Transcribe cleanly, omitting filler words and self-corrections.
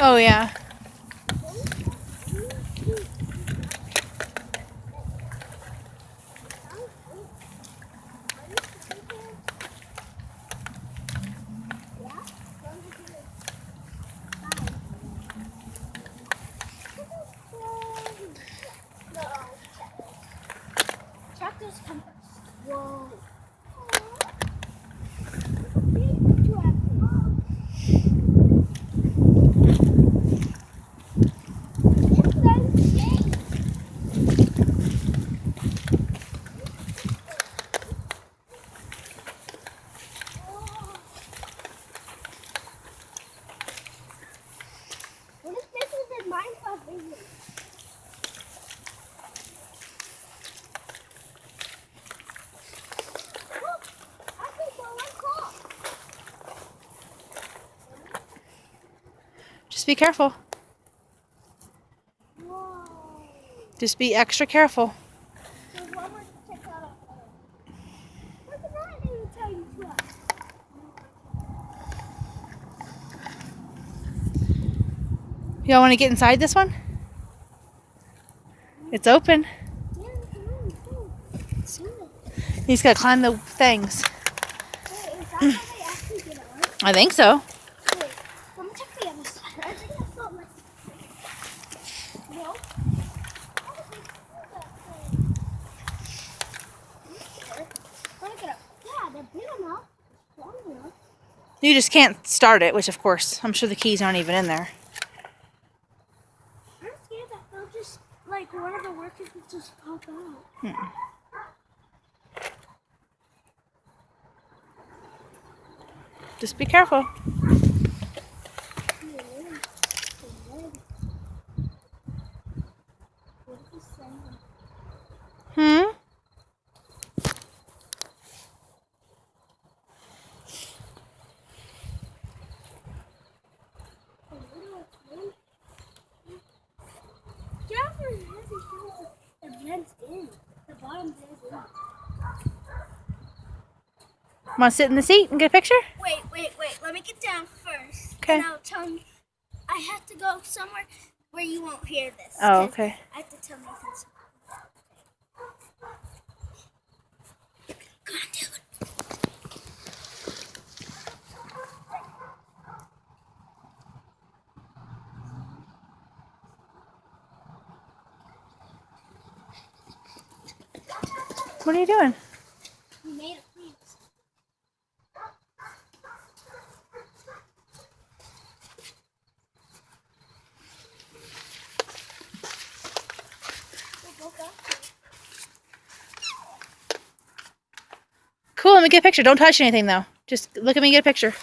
Oh, yeah. Check this compass. Whoa. What if this is in Minecraft video? Look, I can go across. Just be careful. Whoa. Just be extra careful. There's one more to check out up there. Look at that little tiny truck. Y'all want to get inside this one? It's open. Yeah, come on, go. See it. You just gotta climb the things. Wait, is that how they actually get on? I think so. Wait, let me check the other side. I think I saw my... No? How did they do that thing? Let me get up. Yeah, they're big enough. Strong enough. You just can't start it, which of course, I'm sure the keys aren't even in there. I'm scared that they'll just, like, one of the workers will just pop out. Just be careful. Hmm? It blends in. The bottom blends in. Want to sit in the seat and get a picture? Wait. Let me get down first. Okay. And I'll tell you. I have to go somewhere where you won't hear this. Oh, 'cause okay. I have to tell Nathan something. Come on, dude. What are you doing? We made a freeze. Cool, let me get a picture. Don't touch anything though. Just look at me and get a picture.